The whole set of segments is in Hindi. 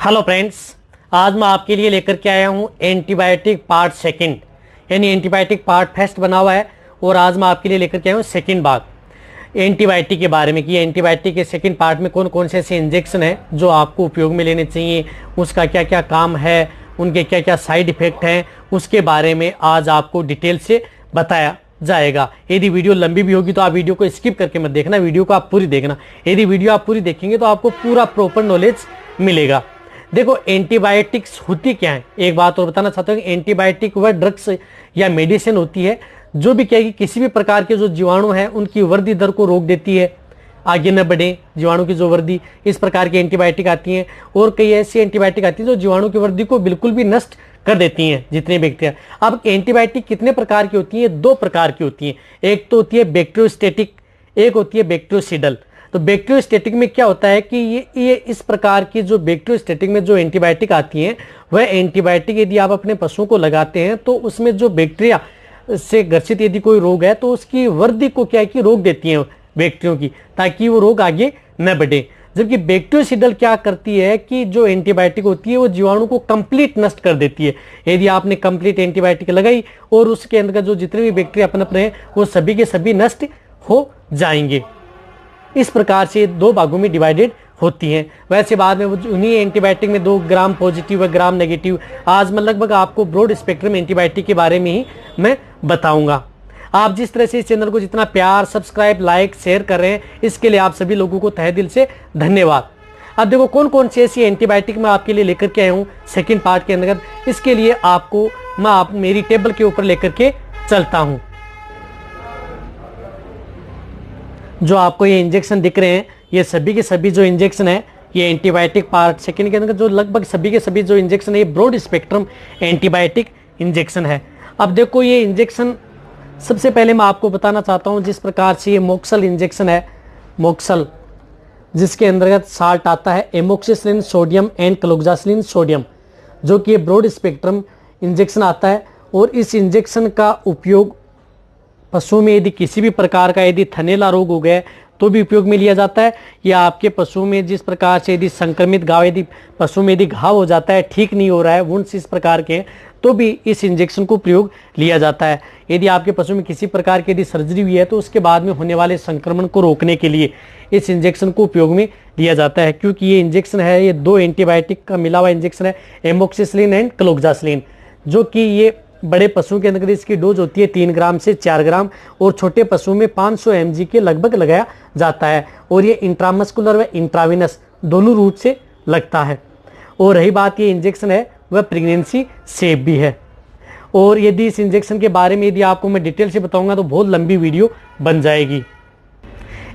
हेलो फ्रेंड्स, आज मैं आपके लिए लेकर के आया हूं एंटीबायोटिक पार्ट सेकंड, यानी एंटीबायोटिक पार्ट फर्स्ट बना हुआ है और आज मैं आपके लिए लेकर के आया हूं सेकंड भाग एंटीबायोटिक के बारे में कि एंटीबायोटिक के सेकंड पार्ट में कौन कौन से ऐसे इंजेक्शन हैं जो आपको उपयोग में लेने चाहिए, उसका क्या क्या काम है, उनके क्या क्या साइड इफेक्ट हैं, उसके बारे में आज आपको डिटेल से बताया जाएगा। यदि वीडियो लंबी भी होगी तो आप वीडियो को स्किप करके मत देखना, वीडियो को आप पूरी देखना। यदि वीडियो आप पूरी देखेंगे तो आपको पूरा प्रॉपर नॉलेज मिलेगा। देखो, एंटीबायोटिक्स होती क्या है, एक बात और बताना चाहता हूँ कि एंटीबायोटिक वह ड्रग्स या मेडिसिन होती है जो भी क्या है कि किसी भी प्रकार के जो जीवाणु हैं उनकी वृद्धि दर को रोक देती है, आगे न बढ़े जीवाणु की जो वृद्धि, इस प्रकार की एंटीबायोटिक आती हैं। और कई ऐसी एंटीबायोटिक आती है जो जीवाणु की वृद्धि को बिल्कुल भी नष्ट कर देती हैं, जितने बैक्टीरिया। अब एंटीबायोटिक कितने प्रकार की होती हैं? दो प्रकार की होती हैं। एक तो होती है बैक्टीरियोस्टैटिक, एक होती है बैक्टीरियोसिडल। तो बैक्टीरियोस्टैटिक में क्या होता है कि ये इस प्रकार की जो बैक्टीरियोस्टैटिक में जो एंटीबायोटिक आती हैं वह एंटीबायोटिक यदि आप अपने पशुओं को लगाते हैं तो उसमें जो बैक्टीरिया से ग्रसित यदि कोई रोग है तो उसकी वृद्धि को क्या है कि रोक देती हैं बैक्टीरियों की, ताकि वो रोग आगे न बढ़े। जबकि बैक्टीरियोसिडल क्या करती है कि जो एंटीबायोटिक होती है वो जीवाणु को कंप्लीट नष्ट कर देती है। यदि आपने कंप्लीट एंटीबायोटिक लगाई और उसके अंदर जो जितने भी बैक्टीरिया पनप रहे हैं वो सभी के सभी नष्ट हो जाएंगे। इस प्रकार से दो भागों में डिवाइडेड होती हैं। वैसे बाद में उन्हीं एंटीबायोटिक में 2 ग्राम पॉजिटिव व ग्राम नेगेटिव। आज मैं लगभग आपको ब्रॉड स्पेक्ट्रम एंटीबायोटिक के बारे में ही मैं बताऊंगा। आप जिस तरह से इस चैनल को जितना प्यार, सब्सक्राइब, लाइक, शेयर कर रहे हैं, इसके लिए आप सभी लोगों को तहे दिल से धन्यवाद। अब देखो कौन कौन सी ऐसी एंटीबायोटिक मैं आपके लिए लेकर के आया हूँ सेकेंड पार्ट के अंतर्गत। इसके लिए आपको मैं मेरी टेबल के ऊपर लेकर के चलता हूँ। जो आपको ये इंजेक्शन दिख रहे हैं, ये सभी के सभी जो इंजेक्शन है ये एंटीबायोटिक पार्ट सेकंड के अंदर जो लगभग सभी के सभी जो इंजेक्शन है ये ब्रॉड स्पेक्ट्रम एंटीबायोटिक इंजेक्शन है। अब देखो ये इंजेक्शन सबसे पहले मैं आपको बताना चाहता हूँ जिस प्रकार से ये मोक्सल इंजेक्शन है, मोक्सल जिसके अंतर्गत साल्ट आता है amoxicillin sodium and cloxacillin sodium, जो कि ये ब्रॉड स्पेक्ट्रम इंजेक्शन आता है। और इस इंजेक्शन का उपयोग पशुओं में यदि किसी भी प्रकार का यदि थनैला रोग हो गया तो भी उपयोग में लिया जाता है, या आपके पशुओं में जिस प्रकार से यदि संक्रमित घाव, यदि पशुओं में यदि घाव हो जाता है, ठीक नहीं हो रहा है, वुंड्स इस प्रकार के हैं, तो भी इस इंजेक्शन को प्रयोग लिया जाता है। यदि आपके पशु में किसी प्रकार की यदि सर्जरी हुई है तो उसके बाद में होने वाले संक्रमण को रोकने के लिए इस इंजेक्शन को उपयोग में लिया जाता है। क्योंकि ये इंजेक्शन है, ये 2 एंटीबायोटिक का मिला हुआ इंजेक्शन है, एमोक्सिसिलिन एंड क्लोक्सासिलिन, जो कि ये बड़े पशुओं के अंदर इसकी डोज होती है 3 ग्राम से 4 ग्राम और छोटे पशुओं में 500 mg के लगभग लगाया जाता है। और ये इंट्रामस्कुलर व इंट्राविनस दोनों रूट से लगता है। और रही बात ये इंजेक्शन है वह प्रेगनेंसी सेफ भी है। और यदि इस इंजेक्शन के बारे में यदि आपको मैं डिटेल से बताऊंगा तो बहुत लंबी वीडियो बन जाएगी,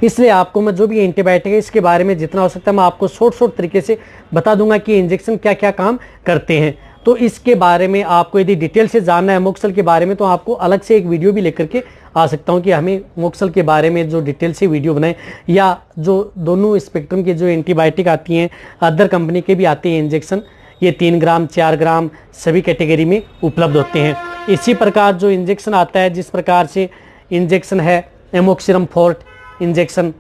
इसलिए आपको मैं जो भी एंटीबायोटिक है इसके बारे में जितना हो सकता है मैं आपको शॉर्ट तरीके से बता दूंगा कि इंजेक्शन क्या क्या काम करते हैं। तो इसके बारे में आपको यदि डिटेल से जानना है मोक्सल के बारे में तो आपको अलग से एक वीडियो भी लेकर के आ सकता हूं कि हमें मोक्सल के बारे में जो डिटेल से वीडियो बनाए, या जो दोनों स्पेक्ट्रम के जो एंटीबायोटिक आती हैं अदर कंपनी के भी आते हैं इंजेक्शन, ये 3 ग्राम 4 ग्राम सभी कैटेगरी में उपलब्ध होते हैं। इसी प्रकार जो इंजेक्शन आता है, जिस प्रकार से इंजेक्शन है एमोक्सिरम फोर्ट इंजेक्शन,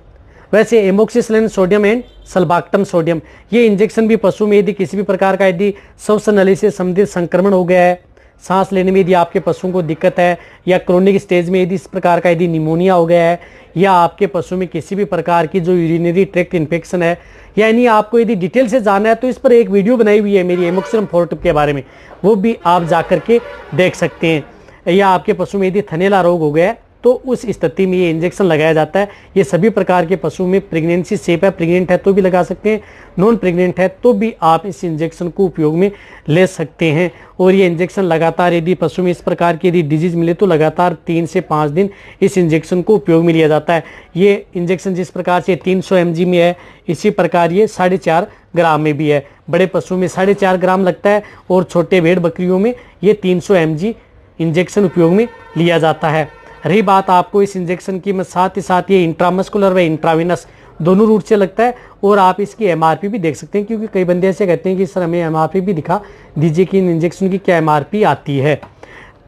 वैसे एमोक्सिसिलिन सोडियम एंड सल्बाक्टम सोडियम, ये इंजेक्शन भी पशु में यदि किसी भी प्रकार का यदि श्वसन नली से संबंधित संक्रमण हो गया है, सांस लेने में यदि आपके पशुओं को दिक्कत है, या क्रोनिक स्टेज में यदि इस प्रकार का यदि निमोनिया हो गया है, या आपके पशु में किसी भी प्रकार की जो यूरिनरी ट्रैक्ट इन्फेक्शन है, यानी आपको यदि डिटेल से जानना है तो इस पर एक वीडियो बनाई हुई है मेरी एमोक्सिरम फोर्ट के बारे में, वो भी आप जा करके देख सकते हैं। या आपके पशु में यदि थनैला रोग हो गया है तो उस स्थिति में ये इंजेक्शन लगाया जाता है। ये सभी प्रकार के पशु में प्रेगनेंसी सेफ है, प्रेग्नेंट है तो भी लगा सकते हैं, नॉन प्रेग्नेंट है तो भी आप इस इंजेक्शन को उपयोग में ले सकते हैं। और ये इंजेक्शन लगातार यदि पशु में इस प्रकार की यदि डिजीज मिले तो लगातार 3 से 5 दिन इस इंजेक्शन को उपयोग में लिया जाता है। ये इंजेक्शन जिस प्रकार से 300 mg में है, इसी प्रकार ये 4.5 ग्राम में भी है। बड़े पशु में 4.5 ग्राम लगता है और छोटे भेड़ बकरियों में ये 300 mg इंजेक्शन उपयोग में लिया जाता है। रही बात आपको इस इंजेक्शन की, मैं साथ ही साथ ये इंट्रामस्कुलर व इंट्राविनस दोनों रूट से लगता है। और आप इसकी एमआरपी भी देख सकते हैं, क्योंकि कई बंदे ऐसे कहते हैं कि सर हमें एमआरपी भी दिखा दीजिए कि इन इंजेक्शन की क्या एमआरपी आती है।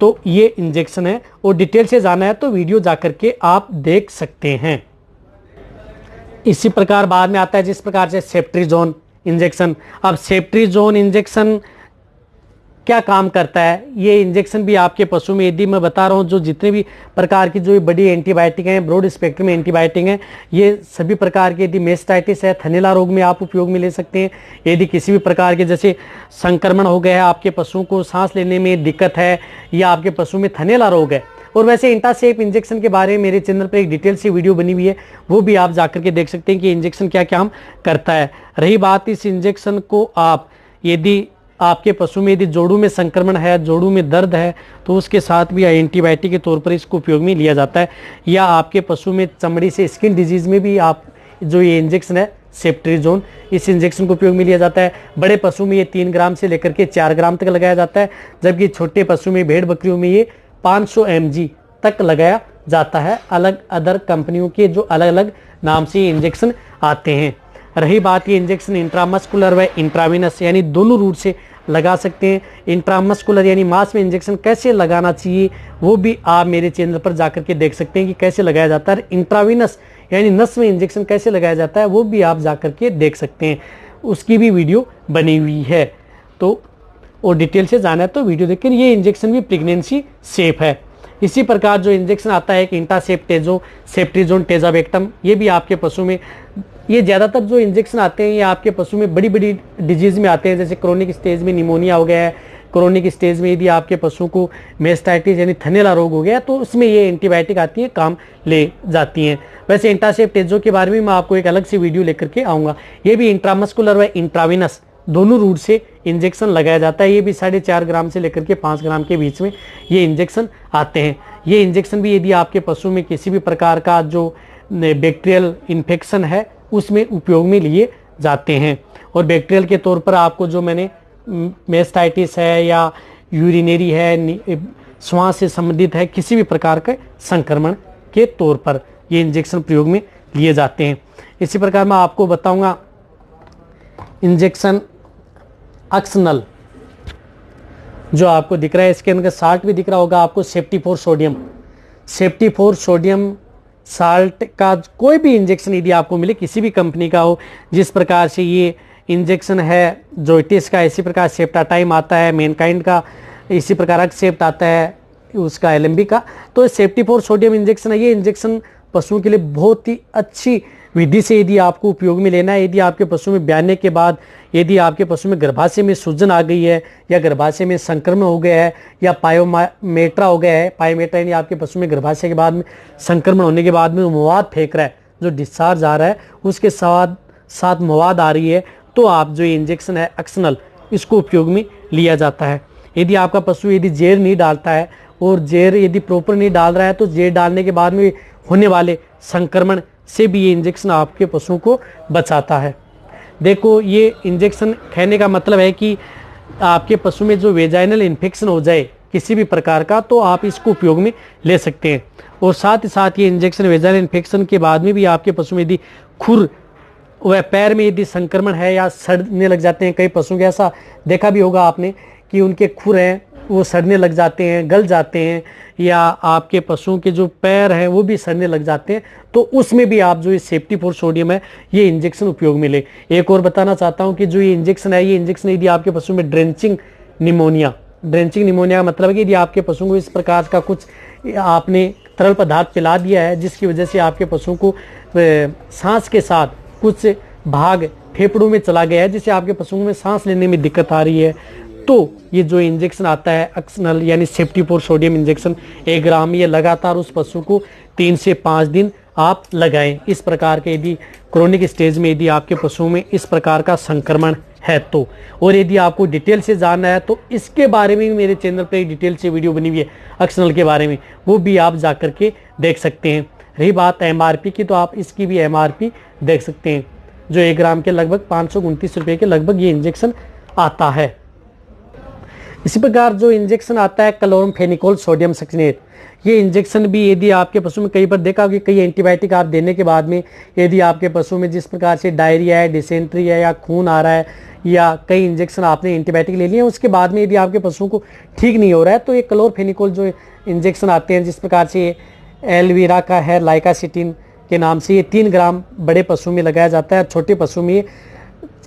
तो ये इंजेक्शन है और डिटेल से जाना है तो वीडियो जाकर के आप देख सकते हैं। इसी प्रकार बाद में आता है जिस प्रकार से सेफ्ट्रीजोन इंजेक्शन। अब सेफ्ट्रीजोन इंजेक्शन क्या काम करता है, ये इंजेक्शन भी आपके पशु में, यदि मैं बता रहा हूँ जो जितने भी प्रकार की जो बड़ी एंटीबायोटिक हैं, ब्रॉड स्पेक्ट्रम एंटीबायोटिक हैं, ये सभी प्रकार के, यदि मेस्टाइटिस है, थनैला रोग में आप उपयोग में ले सकते हैं। यदि किसी भी प्रकार के जैसे संक्रमण हो गया है, आपके पशुओं को सांस लेने में दिक्कत है, या आपके पशु में थनैला रोग है। और वैसे इंटासेप इंजेक्शन के बारे में मेरे चैनल पर एक डिटेल से वीडियो बनी हुई है, वो भी आप जाकर के देख सकते हैं कि इंजेक्शन क्या काम करता है। रही बात इस इंजेक्शन को आप, यदि आपके पशु में यदि जोड़ों में संक्रमण है, जोड़ों में दर्द है, तो उसके साथ भी एंटीबायोटिक के तौर पर इसको उपयोग में लिया जाता है। या आपके पशु में चमड़ी से स्किन डिजीज में भी आप जो ये इंजेक्शन है सेफ्ट्रीजोन, इस इंजेक्शन को उपयोग में लिया जाता है। बड़े पशु में ये 3 ग्राम से लेकर के 4 ग्राम तक लगाया जाता है, जबकि छोटे पशु में, भेड़ बकरियों में ये 500 mg तक लगाया जाता है। अलग अदर कंपनियों के जो अलग अलग नाम से ये इंजेक्शन आते हैं। रही बात ये इंजेक्शन इंट्रामस्कुलर व इंट्रावेनस यानी दोनों रूट से लगा सकते हैं। इंट्रामस्कुलर यानी मांस में इंजेक्शन कैसे लगाना चाहिए, वो भी आप मेरे चैनल पर जाकर के देख सकते हैं कि कैसे लगाया जाता है। इंट्रावेनस यानी नस में इंजेक्शन कैसे लगाया जाता है, वो भी आप जाकर के देख सकते हैं, उसकी भी वीडियो बनी हुई है। तो और डिटेल से जाना है तो वीडियो देखिए। ये इंजेक्शन भी प्रेगनेंसी सेफ है। इसी प्रकार जो इंजेक्शन आता है एक इंटासेप टेजो, सेफ्ट्रीजोन टेजावेक्टम, ये भी आपके पशु में, ये ज़्यादातर जो इंजेक्शन आते हैं ये आपके पशु में बड़ी बड़ी डिजीज़ में आते हैं, जैसे क्रोनिक स्टेज में निमोनिया हो गया है, क्रोनिक स्टेज में यदि आपके पशु को मेस्टाइटिस यानी थनैला रोग हो गया तो उसमें ये एंटीबायोटिक आती है, काम ले जाती हैं। वैसे इंटासेप टेजो के बारे में मैं आपको एक अलग से वीडियो लेकर के आऊँगा। ये भी इंट्रामस्कुलर व इंट्रावेनस दोनों रूट से इंजेक्शन लगाया जाता है। ये भी 4.5 ग्राम से लेकर के 5 ग्राम के बीच में ये इंजेक्शन आते हैं। ये इंजेक्शन भी यदि आपके पशु में किसी भी प्रकार का जो बैक्टीरियल इन्फेक्शन है उसमें उपयोग में लिए जाते हैं। और बैक्टीरियल के तौर पर आपको जो मैंने मेस्टाइटिस है या यूरिनरी है, श्वास से संबंधित है, किसी भी प्रकार के संक्रमण के तौर पर ये इंजेक्शन प्रयोग में लिए जाते हैं। इसी प्रकार मैं आपको बताऊंगा इंजेक्शन अक्सनल, जो आपको दिख रहा है, इसके अंदर साल्ट भी दिख रहा होगा आपको, safety for sodium. Safety for sodium salt का कोई भी इंजेक्शन यदि आपको मिले, किसी भी कंपनी का हो, जिस प्रकार से ये इंजेक्शन है जोइटिस का, इसी प्रकार सेप्टाटाइम आता है मैनकाइंड का, इसी प्रकार अक्सेप्ट आता है उसका एलएमबी का, तो सेफ्टी फॉर सोडियम इंजेक्शन है। ये इंजेक्शन पशुओं के लिए बहुत ही अच्छी विधि से यदि आपको उपयोग में लेना है। यदि आपके पशु में ब्याने के बाद यदि आपके पशु में गर्भाशय में सूजन आ गई है, या गर्भाशय में संक्रमण हो गया है, या पायोमेट्रा हो गया है, पायोमेट्रा यानी आपके पशु में गर्भाशय के बाद में संक्रमण होने के बाद में मवाद फेंक रहा है, जो डिस्चार्ज आ रहा है उसके साथ मवाद आ रही है, तो आप जो इंजेक्शन है अक्सनल, इसको उपयोग में लिया जाता है। यदि आपका पशु यदि जेर नहीं डालता है, और जेर यदि प्रॉपर नहीं डाल रहा है, तो जेर डालने के बाद में होने वाले संक्रमण से भी ये इंजेक्शन आपके पशुओं को बचाता है। देखो, ये इंजेक्शन कहने का मतलब है कि आपके पशु में जो वेजाइनल इन्फेक्शन हो जाए किसी भी प्रकार का, तो आप इसको उपयोग में ले सकते हैं। और साथ ही साथ ये इंजेक्शन वेजाइनल इन्फेक्शन के बाद में भी आपके पशु में यदि खुर व पैर में यदि संक्रमण है या सड़ने लग जाते हैं, कई पशुओं के ऐसा देखा भी होगा आपने कि उनके खुर हैं वो सड़ने लग जाते हैं, गल जाते हैं, या आपके पशुओं के जो पैर हैं वो भी सड़ने लग जाते हैं, तो उसमें भी आप जो ये सेफ्टी फॉर सोडियम है ये इंजेक्शन उपयोग में ले। एक और बताना चाहता हूँ कि जो ये इंजेक्शन है, ये इंजेक्शन यदि आपके पशु में ड्रेंचिंग निमोनिया का मतलब है कि यदि आपके पशुओं को इस प्रकार का कुछ आपने तरल पदार्थ पिला दिया है जिसकी वजह से आपके पशुओं को सांस के साथ कुछ भाग फेफड़ों में चला गया है, जिससे आपके पशुओं में सांस लेने में दिक्कत आ रही है, तो ये जो इंजेक्शन आता है अक्सनल यानी सेफ्टी फॉर सोडियम इंजेक्शन 1 ग्राम, ये लगातार उस पशु को 3 से 5 दिन आप लगाएं। इस प्रकार के यदि क्रोनिक स्टेज में यदि आपके पशुओं में इस प्रकार का संक्रमण है तो। और यदि आपको डिटेल से जानना है तो इसके बारे में भी मेरे चैनल पर एक डिटेल से वीडियो बनी हुई है अक्सनल के बारे में, वो भी आप जा करके देख सकते हैं। रही बात एमआरपी की, तो आप इसकी भी एमआरपी देख सकते हैं, जो 1 ग्राम के लगभग 529 रुपये के लगभग ये इंजेक्शन आता है। इसी प्रकार जो इंजेक्शन आता है क्लोरमफेनिकोल सोडियम सक्सिनेट, ये इंजेक्शन भी यदि आपके पशु में कई बार देखा होगा, कई एंटीबायोटिक आप देने के बाद में यदि आपके पशु में जिस प्रकार से डायरिया है, डिसेंट्री है, या खून आ रहा है, या कई इंजेक्शन आपने एंटीबायोटिक ले लिए, उसके बाद में यदि आपके पशुओं को ठीक नहीं हो रहा है, तो ये क्लोरफेनिकोल जो इंजेक्शन आते हैं, जिस प्रकार से एलवीरा का है, लाइकासिटिन के नाम से, ये 3 ग्राम बड़े पशु में लगाया जाता है, छोटे पशु में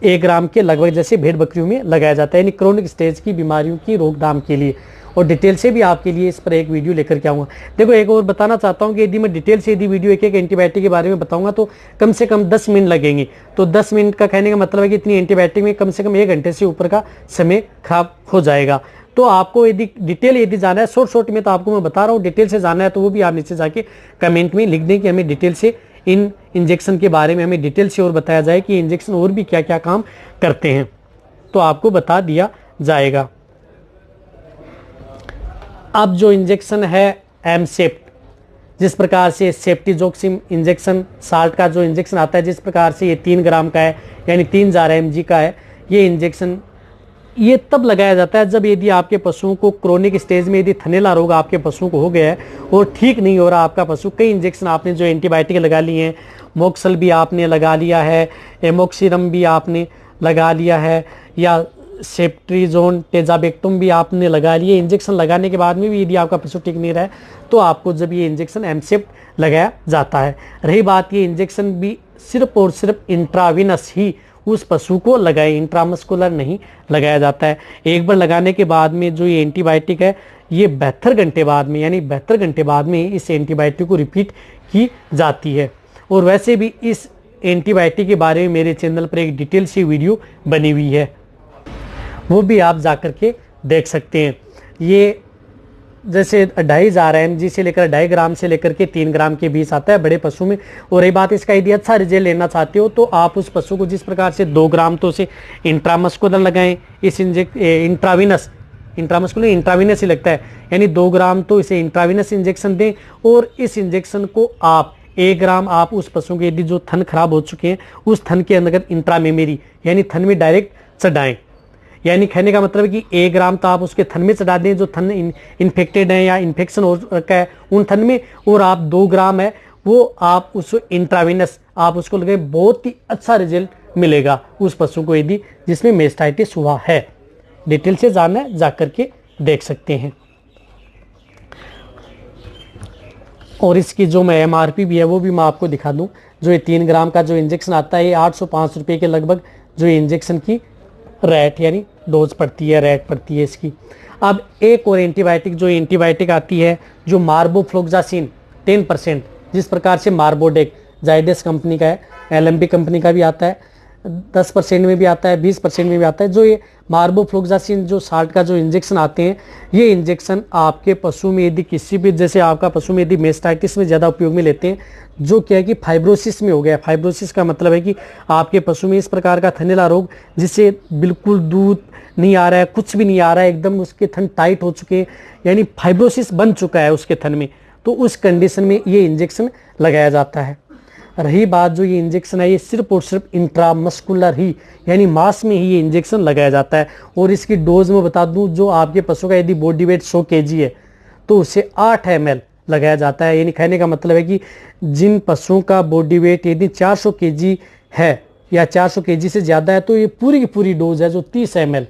1 ग्राम के लगभग जैसे भेड़ बकरियों में लगाया जाता है, यानी क्रोनिक स्टेज की बीमारियों की रोकथाम के लिए। और डिटेल से भी आपके लिए इस पर एक वीडियो लेकर के आऊँगा। देखो एक और बताना चाहता हूँ कि यदि मैं डिटेल से यदि वीडियो एक एक एंटीबायोटिक के बारे में बताऊँगा तो कम से कम 10 मिनट लगेंगे। तो 10 मिनट का कहने का मतलब है कि इतनी एंटीबायोटिक में कम से कम 1 घंटे से ऊपर का समय खराब हो जाएगा। तो आपको यदि डिटेल यदि जाना है, शॉर्ट में तो आपको मैं बता रहा हूँ, डिटेल से जाना है तो वो भी आप नीचे जाके कमेंट में लिख दें कि हमें डिटेल से इन इंजेक्शन के बारे में हमें डिटेल से और बताया जाए कि इंजेक्शन और भी क्या क्या काम करते हैं, तो आपको बता दिया जाएगा। अब जो इंजेक्शन है एमसेप्ट, जिस प्रकार से सेफ्टिजोक्सिम इंजेक्शन साल्ट का जो इंजेक्शन आता है, जिस प्रकार से ये 3 ग्राम का है यानी 3000 mg का है, ये इंजेक्शन ये तब लगाया जाता है जब यदि आपके पशुओं को क्रोनिक स्टेज में यदि थनैला रोग आपके पशुओं को हो गया है और ठीक नहीं हो रहा आपका पशु, कई इंजेक्शन आपने जो एंटीबायोटिक लगा लिए हैं, मोक्सल भी आपने लगा लिया है, एमोक्सिरम भी आपने लगा लिया है, या सेफ्ट्रीजोन टेजाबेक्टुम भी आपने लगा लिए, इंजेक्शन लगाने के बाद में भी यदि आपका पशु ठीक नहीं रहा है तो आपको जब ये इंजेक्शन एमसेप्ट लगाया जाता है। रही बात ये इंजेक्शन भी सिर्फ और सिर्फ इंट्राविनस ही उस पशु को लगाए, इंट्रामस्कुलर नहीं लगाया जाता है। एक बार लगाने के बाद में जो ये एंटीबायोटिक है ये 72 घंटे बाद में, यानी 72 घंटे बाद में इस एंटीबायोटिक को रिपीट की जाती है। और वैसे भी इस एंटीबायोटिक के बारे में मेरे चैनल पर एक डिटेल सी वीडियो बनी हुई है, वो भी आप जाकर के देख सकते हैं। ये जैसे 2500 mg से लेकर 2.5 ग्राम से लेकर के 3 ग्राम के बीच आता है बड़े पशु में। और रही बात इसका यदि अच्छा रिजल्ट लेना चाहते हो तो आप उस पशु को जिस प्रकार से 2 ग्राम तो उसे इंट्रामस्कुलर लगाएं, इस इंट्राविनस ही लगता है, यानी 2 ग्राम तो इसे इंट्राविनस इंजेक्शन दें। और इस इंजेक्शन को आप 1 ग्राम आप उस पशु के यदि जो थन खराब हो चुके हैं उस थन के अंदर इंट्रामेमरी यानी थन में डायरेक्ट चढ़ाएं। यानी कहने का मतलब है कि 1 ग्राम तो आप उसके थन में चढ़ा दें जो थन इन्फेक्टेड है या इन्फेक्शन हो रखा है उन थन में, और आप 2 ग्राम है वो आप उस इंट्राविनस आप उसको लगाएं, बहुत ही अच्छा रिजल्ट मिलेगा उस पशु को यदि जिसमें मेस्टाइटिस हुआ है। डिटेल से जानना है जाकर के देख सकते हैं। और इसकी जो मैं MRP भी है वो भी मैं आपको दिखा दूं। जो ये 3 ग्राम का जो इंजेक्शन आता है ये 805 रुपये के लगभग जो इंजेक्शन की रेट यानी डोज पड़ती है, रेट पड़ती है इसकी। अब एक और एंटीबायोटिक जो एंटीबायोटिक आती है जो मार्बोफ्लोक्सासिन 10%, जिस प्रकार से मार्बोडेक जाइडस कंपनी का है, LMB कंपनी का भी आता है, 10% में भी आता है, 20% में भी आता है। जो ये मार्बोफ्लोक्सासिन जो साल्ट का जो इंजेक्शन आते हैं, ये इंजेक्शन आपके पशु में यदि किसी भी जैसे आपका पशु में यदि मेस्टाइटिस में ज़्यादा उपयोग में लेते हैं, जो क्या है कि फाइब्रोसिस में हो गया। फाइब्रोसिस का मतलब है कि आपके पशु में इस प्रकार का थनैला रोग जिससे बिल्कुल दूध नहीं आ रहा है, कुछ भी नहीं आ रहा है, एकदम उसके थन टाइट हो चुके हैं, यानी फाइब्रोसिस बन चुका है उसके थन में, तो उस कंडीशन में ये इंजेक्शन लगाया जाता है। रही बात जो ये इंजेक्शन है ये सिर्फ और सिर्फ इंट्रामस्कुलर ही यानी मांस में ही ये इंजेक्शन लगाया जाता है। और इसकी डोज में बता दूं, जो आपके पशु का यदि बॉडी वेट 100 kg है तो उसे 8 ml लगाया जाता है। यानी कहने का मतलब है कि जिन पशुओं का बॉडी वेट यदि 400 kg है या 400 kg से ज़्यादा है तो ये पूरी की पूरी डोज है जो 30 ml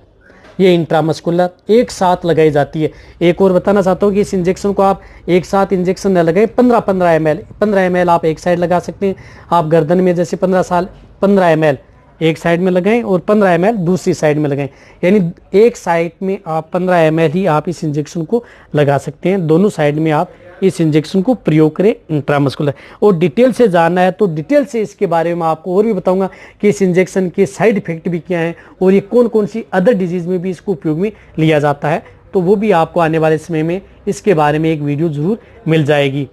ये इंट्रामस्कुलर एक साथ लगाई जाती है। एक और बताना चाहता हूँ कि इस इंजेक्शन को आप एक साथ इंजेक्शन न लगाएं, 15 ml आप एक साइड लगा सकते हैं। आप गर्दन में जैसे 15 ml एक साइड में लगाएं और 15 ml दूसरी साइड में लगाएं, यानी एक साइड में आप 15 ml ही आप इस इंजेक्शन को लगा सकते हैं, दोनों साइड में आप इस इंजेक्शन को प्रयोग करें इंट्रामस्कुलर। और डिटेल से जानना है तो डिटेल से इसके बारे में आपको और भी बताऊंगा कि इस इंजेक्शन के साइड इफेक्ट भी क्या हैं और ये कौन कौन सी अदर डिजीज में भी इसको उपयोग में लिया जाता है, तो वो भी आपको आने वाले समय में इसके बारे में एक वीडियो जरूर मिल जाएगी।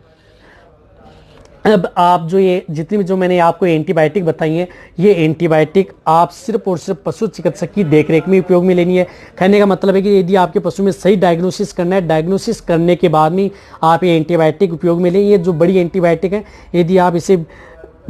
अब आप जो ये जितनी भी जो मैंने आपको एंटीबायोटिक बताई हैं, ये एंटीबायोटिक आप सिर्फ और सिर्फ पशु चिकित्सक की देखरेख में उपयोग में लेनी है। कहने का मतलब है कि यदि आपके पशु में सही डायग्नोसिस करना है, डायग्नोसिस करने के बाद में आप ये एंटीबायोटिक उपयोग में लें। ये जो बड़ी एंटीबायोटिक है यदि आप इसे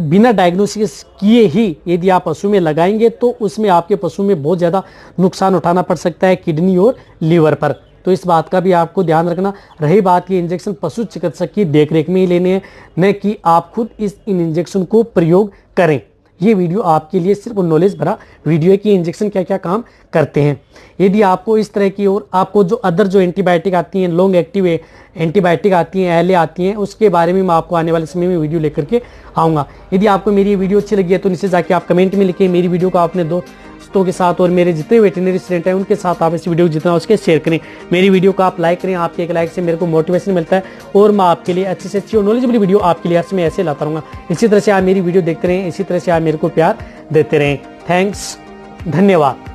बिना डायग्नोसिस किए ही यदि आप पशु में लगाएंगे तो उसमें आपके पशु में बहुत ज़्यादा नुकसान उठाना पड़ सकता है किडनी और लीवर पर, तो इस बात का भी आपको ध्यान रखना। रही बात की इंजेक्शन पशु चिकित्सक की देखरेख में ही लेने हैं, न कि आप खुद इन इंजेक्शन को प्रयोग करें। ये वीडियो आपके लिए सिर्फ नॉलेज भरा वीडियो है कि इंजेक्शन क्या क्या काम करते हैं। यदि आपको इस तरह की और आपको जो अदर जो एंटीबायोटिक आती हैं, लॉन्ग एक्टिव एंटीबायोटिक आती हैं, एलए आती हैं, उसके बारे में मैं आपको आने वाले समय में वीडियो लेकर के आऊँगा। यदि आपको मेरी वीडियो अच्छी लगी है तो नीचे जाके आप कमेंट में लिखें। मेरी वीडियो को आपने दोस्तों के साथ और मेरे जितने वेटरनरी स्टूडेंट हैं उनके साथ आप इस वीडियो को जितना उसके शेयर करें। मेरी वीडियो को आप लाइक करें, आपके एक लाइक से मेरे को मोटिवेशन मिलता है और मैं आपके लिए अच्छी से अच्छी और नॉलेजेबल वीडियो आपके लिए मैं ऐसे लाता रहूँगा। इसी तरह से आप मेरी वीडियो देखते रहें, इसी तरह से आप मेरे को प्यार देते रहें। थैंक्स, धन्यवाद।